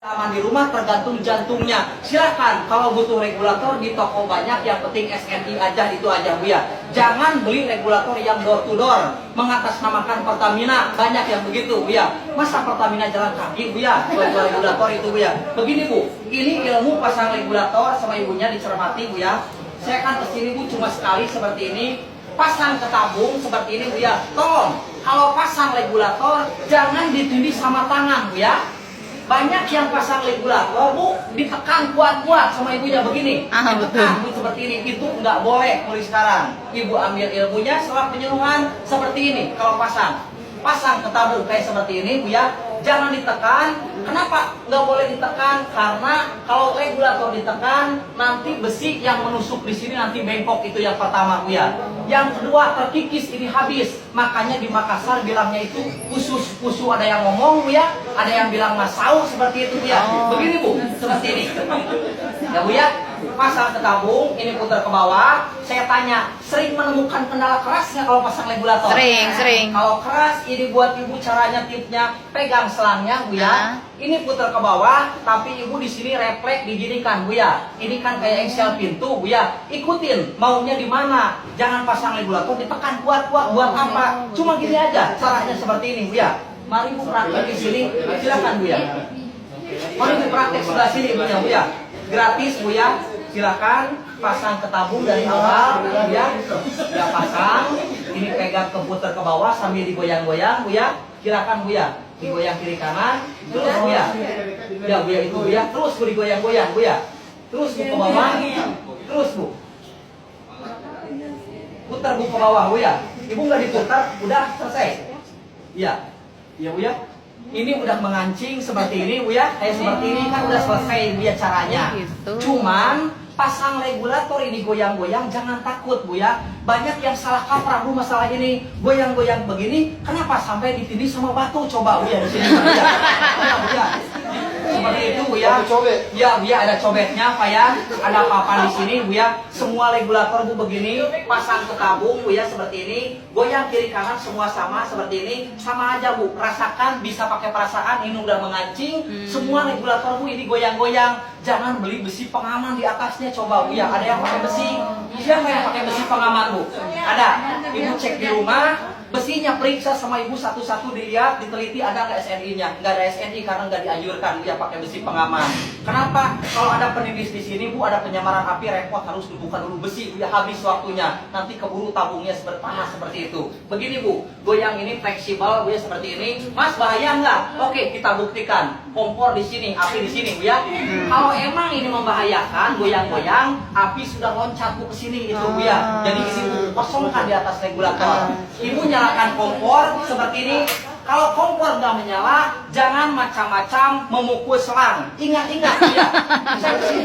Aman di rumah tergantung jantungnya. Silahkan kalau butuh regulator di toko banyak, yang penting SNI aja, itu aja Bu ya. Jangan beli regulator yang door to door mengatasnamakan Pertamina, banyak yang begitu Bu ya. Masa Pertamina jalan kaki Bu ya, jual regulator itu Bu ya. Begini Bu, ini ilmu pasang regulator sama ibunya dicermati Bu ya. Saya kan kesini Bu cuma sekali seperti ini, pasang ke tabung seperti ini Bu ya. Tolong kalau pasang regulator jangan ditindih sama tangan Bu ya. Banyak yang pasang regulator Bu ditekan kuat-kuat sama ibunya begini, ditekan Bu seperti ini, itu nggak boleh mulai sekarang. Ibu ambil ilmunya setelah penyuluhan seperti ini. Kalau pasang ke tabung kayak seperti ini Bu ya, jangan ditekan. Kenapa nggak boleh ditekan? Karena kalau regulator ditekan nanti besi yang menusuk di sini nanti bengkok, itu yang pertama Bu ya. Yang kedua terkikis, ini habis. Makanya di Makassar bilangnya itu usus-usu, ada yang ngomong Bu ya, ada yang bilang masau seperti itu Bu ya. Begini Bu, seperti ini ya Bu ya. Pasang ke tabung, ini putar ke bawah. Saya tanya, sering menemukan kendala keras nggak kalau pasang regulator? Sering. Kalau keras, ini buat ibu caranya, tipnya, pegang selangnya Bu ya. Ini putar ke bawah, tapi ibu di sini refleks diginikan Bu ya. Ini kan kayak engsel pintu Bu ya. Ikutin maunya di mana. Jangan pasang regulator ditekan kuat-kuat, buat apa? Cuma gini aja, caranya seperti ini Bu ya. Mari Bu praktek di sini, silakan Bu ya. Mari Bu praktek sebelah sini Bu ya. Gratis Bu ya. Silakan pasang ke tabung dari awal Bu ya. Ya pasang, ini pegang komputer ke bawah sambil digoyang-goyang Bu ya. Silakan Bu ya. Digoyang kiri kanan, terus Bu ya. Ya Bu ya, itu Bu ya. Terus Bu digoyang-goyang Bu ya. Terus Bu ke bawah. Terus Bu. Putar Bu ke bawah Bu ya. Ibu nggak diputar, udah selesai. Iya. Iya Bu ya. Ini udah mengancing seperti ini Bu ya, kayak seperti ini kan udah selesai Bu ya caranya. Cuman pasang regulator ini goyang-goyang, jangan takut Bu ya. Banyak yang salah kaprah Bu masalah ini, goyang-goyang begini, kenapa sampai ditindih sama batu? Coba Bu ya di sini Bu ya. Bu ya. Seperti itu Bu ya. Ya Bu ya, ada cobeknya Pak ya. Ada papan di sini Bu ya. Semua regulator Bu begini, pasang ke tabung Bu ya seperti ini. Goyang kiri kanan semua sama seperti ini. Sama aja Bu, rasakan, bisa pakai perasaan, ini udah mengancing. Semua regulator Bu ini goyang-goyang. Jangan beli besi pengaman di atasnya, coba Bu ya. Ada yang pakai besi? Siapa yang pakai besi pengaman Bu? Ada. Ibu cek di rumah. Besinya periksa sama ibu satu-satu, dilihat, diteliti ada nggak SNI-nya. Nggak ada SNI karena nggak dianjurkan dia pakai besi pengaman. Kenapa? Kalau ada penindis di sini Bu, ada penyamaran api, repot, harus dibuka dulu besi Bu ya, habis waktunya. Nanti keburu tabungnya panas seperti itu. Begini Bu, goyang ini fleksibel Bu ya seperti ini. Mas bahaya nggak? Oke, kita buktikan. Kompor di sini, api di sini Bu ya. Kalau emang ini membahayakan, goyang-goyang, api sudah loncat Bu ke sini itu Bu ya. Jadi ini Bu kosongkan di atas regulator. Ibu nyalakan kompor seperti ini. Kalau kompor nggak menyala, jangan macam-macam memukul selang. Ingat-ingat ya.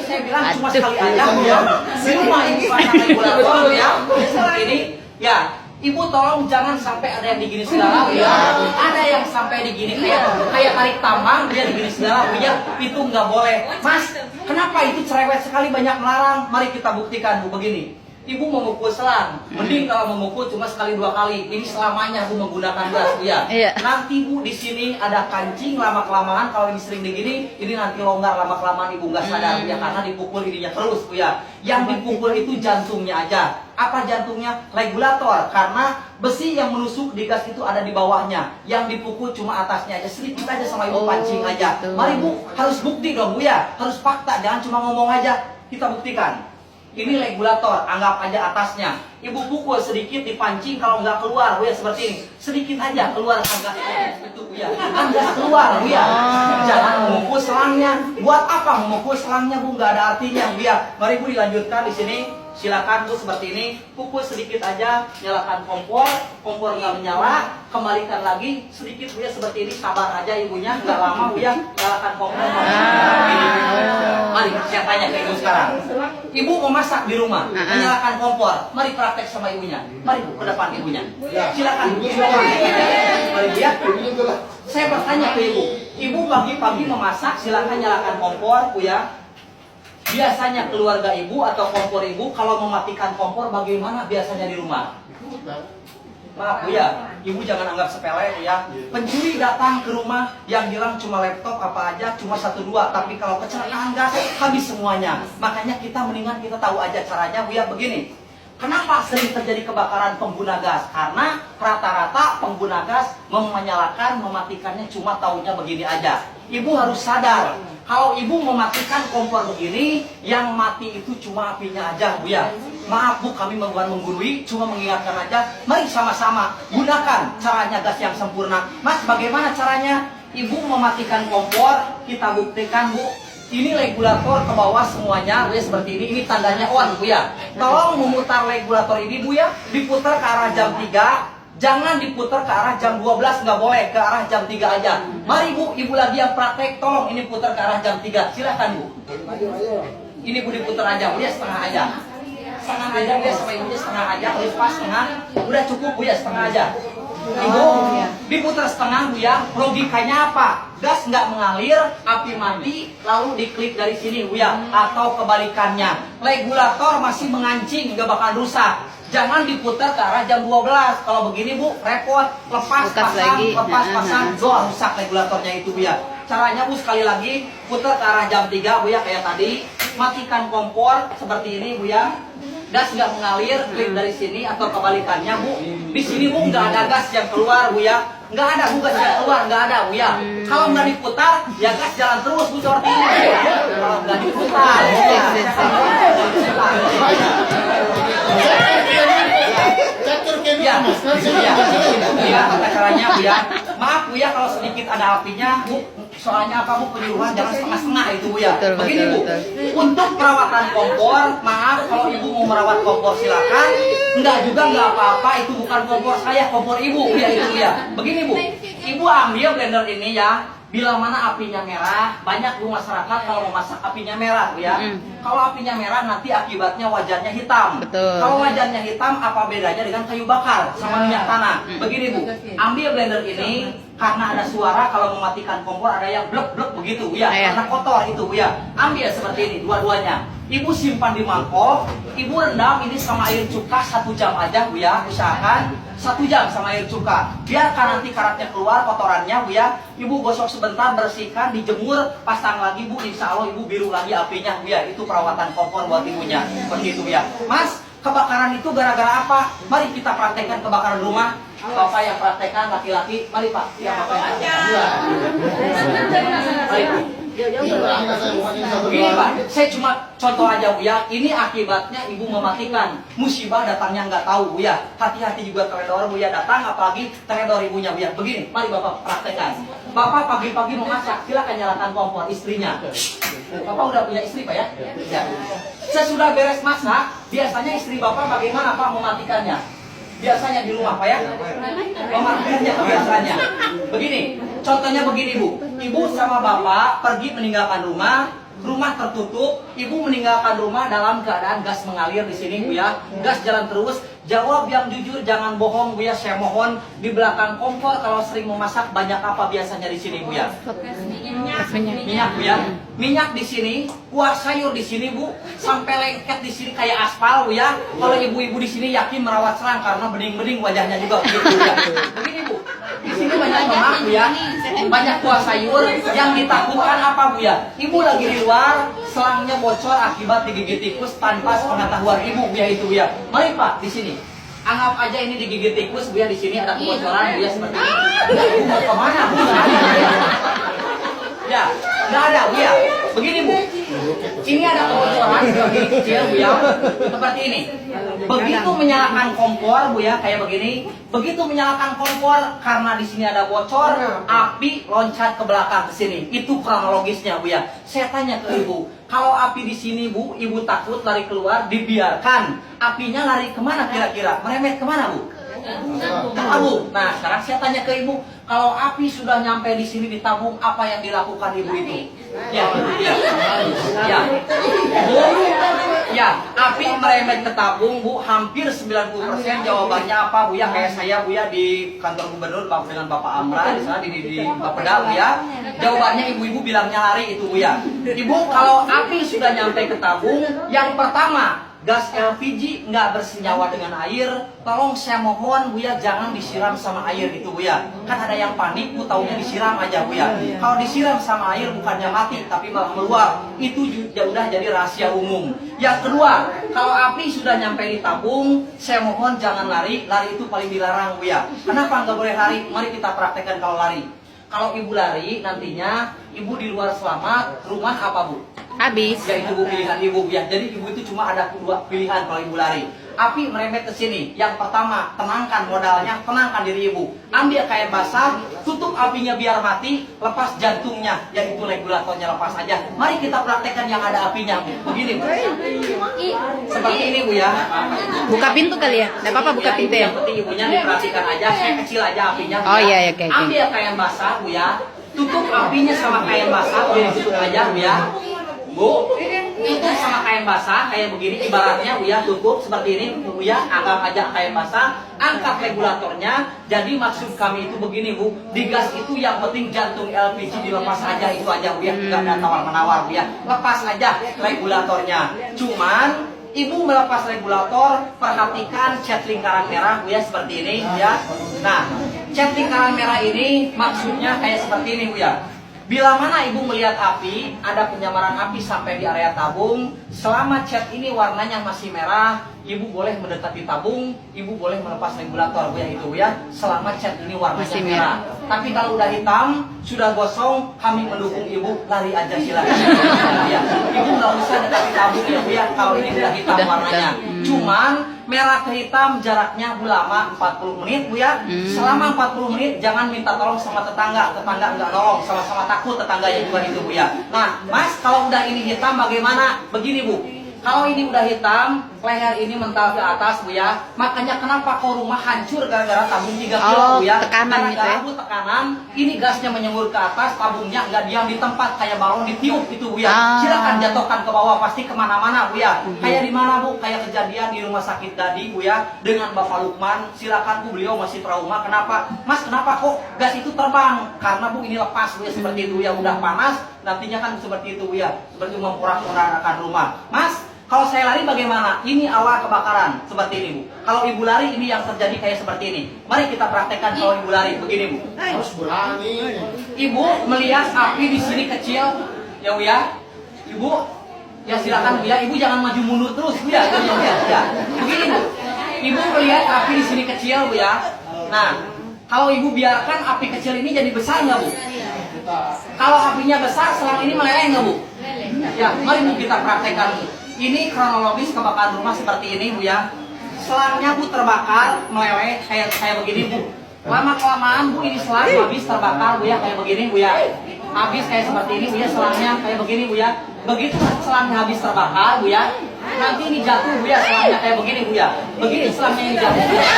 Saya bilang cuma sekali aja Bu ya. Di rumah ibu pasang regulator ya. Seperti ini. Ya, ibu tolong jangan sampai ada yang digini segala Bu ya. Ada yang sampai digini kayak tarik tambang dia digini segala Bu ya. Itu nggak boleh. Mas, kenapa itu cerewet sekali, banyak melarang? Mari kita buktikan Bu begini. Ibu memukul selang, mending kalau memukul cuma sekali dua kali. Ini selamanya Bu menggunakan gas Bu ya. Nanti Bu di sini ada kancing, lama kelamaan kalau ini sering digini, ini nanti longgar lama kelamaan Ibu nggak sadar Bu ya, karena dipukul ininya terus Bu ya. Yang dipukul itu jantungnya aja. Apa jantungnya? Regulator, karena besi yang menusuk di gas itu ada di bawahnya. Yang dipukul cuma atasnya aja, sedikit aja sama Ibu pancing aja. Mari Bu, harus bukti dong Bu ya, harus fakta, jangan cuma ngomong aja. Kita buktikan. Ini regulator, anggap aja atasnya. Ibu pukul sedikit, dipancing, kalau nggak keluar Bu ya seperti ini. Sedikit aja keluar gasnya itu Bu ya. Nggak keluar Bu ya. Jangan memukul selangnya. Buat apa memukul selangnya Bu? Nggak ada artinya Bu ya. Mari Bu dilanjutkan di sini. Silakan Bu seperti ini, pukul sedikit aja, nyalakan kompor nggak menyala, kembalikan lagi sedikit Bu ya seperti ini, sabar aja ibunya, nggak lama Bu ya, nyalakan kompor. Mari saya tanya ke ibu sekarang, ibu mau masak di rumah, menyalakan kompor, mari praktek sama ibunya, mari Bu ke depan ibunya, silakan Bu, mari Bu ya. Saya bertanya ke ibu pagi-pagi memasak, silakan nyalakan kompor Bu ya. Biasanya keluarga ibu atau kompor ibu kalau mematikan kompor bagaimana biasanya di rumah? Maaf Bu ya, Ibu jangan anggap sepele ya. Pencuri datang ke rumah, yang hilang cuma laptop apa aja, cuma 1-2. Tapi kalau kecelakaan gas, habis semuanya. Makanya kita mendingan kita tahu aja caranya Bu ya. Begini, kenapa sering terjadi kebakaran pengguna gas? Karena rata-rata pengguna gas menyalakan, mematikannya cuma taunya begini aja. Ibu harus sadar, kalau ibu mematikan kompor begini, yang mati itu cuma apinya aja Bu ya. Maaf Bu, kami bukan menggurui, cuma mengingatkan aja. Mari sama-sama gunakan caranya gas yang sempurna. Mas, bagaimana caranya? Ibu mematikan kompor, kita buktikan Bu. Ini regulator ke bawah semuanya, Bu ya, seperti ini. Ini tandanya on Bu ya. Tolong memutar regulator ini Bu ya, diputar ke arah jam 3. Jangan diputar ke arah jam 12, nggak boleh, ke arah jam 3 aja. Mari Bu, Ibu lagi yang praktek, tolong ini putar ke arah jam 3. Silahkan Bu. Ini Bu diputar aja, Bu ya, setengah aja. Setengah aja Bu ya, sama Ibunya setengah aja, harus pas setengah. Udah cukup Bu ya, setengah aja. Ibu, diputar setengah Bu ya, logikanya apa? Gas nggak mengalir, api mati, lalu diklik dari sini Bu ya. Atau kebalikannya, regulator masih mengancing, nggak bakal rusak. Jangan diputar ke arah jam 12. Kalau begini Bu, repot. Lepas pasang, rusak regulatornya itu Bu ya. Caranya Bu, sekali lagi, putar ke arah jam 3 Bu ya, kayak tadi. Matikan kompor seperti ini Bu ya. Gas nggak mengalir, klik dari sini atau kebalikannya Bu. Di sini Bu nggak ada gas yang keluar Bu ya. Nggak ada Bu gas yang keluar, nggak ada Bu ya. Kalau nggak diputar, ya gas jalan terus Bu seperti ini. Kalau nggak diputar, ya, tata caranya Bu ya. Maaf Bu ya kalau sedikit ada apinya Bu. Soalnya apa Bu, penyuluhan jangan setengah-setengah itu Bu ya. Begini Bu, untuk perawatan kompor, maaf kalau Ibu mau merawat kompor silakan. Enggak juga nggak apa-apa, itu bukan kompor saya, kompor Ibu ya itu ya. Begini Bu, Ibu ambil blender ini ya. Bila mana apinya merah, banyak Bu masyarakat kalau mau masak apinya merah Bu ya. Kalau apinya merah nanti akibatnya wajannya hitam. Kalau wajannya hitam, apa bedanya dengan kayu bakar sama minyak tanah? Begini Bu, ambil blender ini, karena ada suara kalau mematikan kompor ada yang blek-blek begitu Bu ya. Karena kotor itu Bu ya. Ambil seperti ini dua-duanya. Ibu simpan di mangkok, Ibu rendam ini sama air cuka 1 jam aja Bu ya. Usahakan 1 jam sama air cuka. Biarkan nanti karatnya keluar kotorannya Bu ya. Ibu gosok sebentar, bersihkan, dijemur, pasang lagi Bu. Insya Allah Ibu biru lagi apinya Bu ya. Itu perawatan kompor buat ibunya. Seperti itu ya. Mas, kebakaran itu gara-gara apa? Mari kita praktekkan kebakaran rumah. Bapak yang praktekkan, laki-laki. Mari Pak, yang Bapak yang praktekkan. Mari Pak. Begini Pak, saya cuma contoh aja Bu ya. Ini akibatnya Ibu mematikan. Musibah datangnya nggak tahu Bu ya. Hati-hati juga teledor Bu ya datang, apalagi teledor ibunya Bu ya. Begini, mari Bapak praktekkan. Bapak pagi-pagi mau masak, silakan nyalakan kompor istrinya. Bapak udah punya istri Pak ya? Ya. Sesudah beres masak, biasanya istri Bapak bagaimana Pak mematikannya? Biasanya di rumah Pak ya? Mematikannya biasanya. Begini, contohnya begini Bu. Ibu sama Bapak pergi meninggalkan rumah tertutup, Ibu meninggalkan rumah dalam keadaan gas mengalir di sini Bu ya. Gas jalan terus. Jawab yang jujur, jangan bohong Bu ya, saya mohon. Di belakang kompor kalau sering memasak banyak apa biasanya di sini Bu ya? Minyak Bu ya. Minyak di sini, kuah sayur di sini Bu, sampai lengket di sini kayak aspal Bu ya. Kalau ibu-ibu di sini yakin merawat serang karena bening-bening wajahnya juga begitu Bu ya. Begini Bu, di sini banyak lemak Bu ya. Banyak kuah sayur, yang ditakutkan apa Bu ya? Ibu lagi di luar, selangnya bocor akibat digigit tikus tanpa pengetahuan Ibu Bu ya itu Bu ya. Mari Pak di sini. Anggap aja ini digigit tikus Bu ya, di sini ada kebocoran Bu ya seperti ini. Ibu mau kemana Bu? Ya, nggak ada Bu ya. Begini Bu, ini ada kebocoran begini kecil Bu ya, seperti ini. Begitu menyalakan kompor Bu ya, kayak begini. Begitu menyalakan kompor, karena di sini ada bocor, api loncat ke belakang ke sini. Itu kronologisnya Bu ya. Saya tanya ke Ibu, kalau api di sini Bu, Ibu takut lari keluar, dibiarkan. Apinya lari kemana kira-kira? Merembet kemana Bu? Tabung. Nah, sekarang saya tanya ke Ibu, kalau api sudah nyampe di sini ditabung, apa yang dilakukan Ibu itu? Ya, ya, api merembet ke tabung Bu, hampir 90%. Jawabannya apa Bu ya? Kayak saya Bu ya di kantor gubernur dengan Bapak Amra di sana di Bapeda Bu ya. Jawabannya ibu-ibu bilangnya lari itu Bu ya. Ibu, kalau api sudah nyampe ke tabung, yang pertama gas LPG nggak bersenyawa dengan air, tolong saya mohon Bu ya jangan disiram sama air itu Bu ya. Kan ada yang panik Bu taunya disiram aja Bu ya. Kalau disiram sama air bukannya mati tapi malah meluap. Itu udah jadi rahasia umum. Yang kedua, kalau api sudah nyampe di tabung, saya mohon jangan lari. Lari itu paling dilarang Bu ya. Kenapa nggak boleh lari? Mari kita praktekkan kalau lari. Kalau ibu lari, nantinya ibu di luar selamat, rumah apa Bu? Habis. Ya itu Bu pilihan ibu ya. Jadi ibu itu cuma ada dua pilihan kalau ibu lari. Api merembet ke sini. Yang pertama, tenangkan modalnya, tenangkan diri ibu. Ambil kain basah, tutup apinya biar mati, lepas jantungnya, yaitu regulatornya lepas aja. Mari kita praktekkan yang ada apinya. Begini Bu. Seperti ini Bu ya. Buka pintu kali ya? Tidak apa-apa buka pintu ya. Yang penting ibunya diperhatikan aja, saya kecil aja apinya. Bu, Oh ya. iya, oke. Ambil kain basah Bu ya. Tutup apinya sama kain basah, Bu ya, tutup aja Bu ya. Bu, tutup sama kain basah kayak begini ibaratnya Bu ya, tutup seperti ini Bu ya, anggap aja kain basah, angkat regulatornya. Jadi maksud kami itu begini Bu, di gas itu yang penting jantung LPG dilepas aja, itu aja Bu ya, enggak ada tawar-menawar Bu ya. Lepas aja regulatornya. Cuman ibu melepas regulator, perhatikan cat lingkaran merah Bu ya, seperti ini Bu ya. Nah, cat lingkaran merah ini maksudnya kayak seperti ini Bu ya. Bila mana ibu melihat api, ada penyamaran api sampai di area tabung, selama cat ini warnanya masih merah, ibu boleh mendekati tabung, ibu boleh melepas regulator Bu ya, itu Bu ya, selama cat ini warnanya masih merah. Tapi kalau udah hitam, sudah gosong, kami mendukung ibu, lari aja silakan. Ya, ibu nggak usah dekati tabung ya Bu ya, kalau ini udah hitam warnanya. Cuman merah ke hitam jaraknya Bu lama 40 menit Bu ya. Selama 40 menit jangan minta tolong sama tetangga nggak nolong, sama-sama takut tetangga ya juga itu Bu ya. Nah Mas, kalau udah ini hitam bagaimana? Begini Bu, kalau ini udah hitam, leher ini mental ke atas Bu ya. Makanya kenapa kok rumah hancur gara-gara tabung 3 kilo Bu ya. Tekanan gitu ya. Bu tekanan, ini gasnya menyembur ke atas, tabungnya nggak diam di tempat kayak balon ditiup itu Bu ya. Silakan jatuhkan ke bawah, pasti kemana-mana Bu ya. Kayak di mana Bu? Kayak kejadian di rumah sakit tadi Bu ya, dengan Bapak Lukman. Silakan Bu, beliau masih trauma. Kenapa? Mas, kenapa kok gas itu terbang? Karena Bu ini lepas Bu ya, seperti itu ya, udah panas, nantinya kan seperti itu Bu ya, seperti memporak-porandakan rumah. Mas, kalau saya lari bagaimana? Ini awal kebakaran, seperti ini Bu. Kalau ibu lari, ini yang terjadi kayak seperti ini. Mari kita praktekkan kalau ibu lari, begini Bu. Harus berani. Ibu melihat api di sini kecil, ya Bu ya. Ibu, ya silakan Bu ya. Ibu jangan maju mundur terus Bu ya. Ya. Begini Bu. Ibu melihat api di sini kecil Bu ya. Nah, kalau ibu biarkan api kecil ini jadi besar nggak Bu? Kalau apinya besar, selang ini meleleh nggak Bu? Ya, mari Bu kita praktekkan Bu. Ini kronologis kebakaran rumah seperti ini Bu ya. Selangnya Bu terbakar, meleleh kayak begini Bu. Lama-kelamaan Bu ini selang habis terbakar Bu ya, kayak begini Bu ya. Habis kayak seperti ini Bu ya, selangnya kayak begini Bu ya. Begitu selangnya habis terbakar Bu ya, nanti ini jatuh Bu ya, selangnya kayak begini Bu ya. Begini selangnya ini jatuh Bu ya.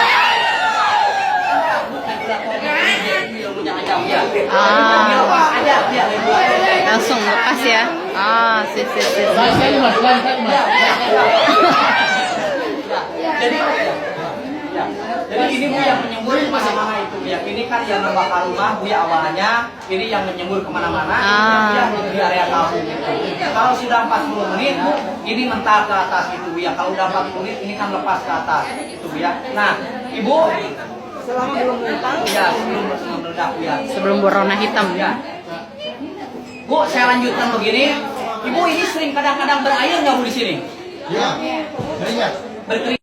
Lepas aja ya. Langsung lepas ya. Sip. Jadi ini Bu yang menyembur kemana-mana itu Bu ya. Ini kan yang membakar rumah Bu ya awalnya. Ini yang menyembur kemana-mana. Yang di area tabung itu. Kalau sudah 40 menit Bu, ini mental ke atas itu Bu ya. Kalau udah 40 menit ini kan lepas ke atas itu Bu ya. Nah, Ibu selama belum meledak ya, sebelum meledak Bu ya. Sebelum berwarna hitam Ya. Bu, saya lanjutkan begini. Ibu ini sering kadang-kadang berair nggak Bu di sini? Ya. Banyak. Berkeringat.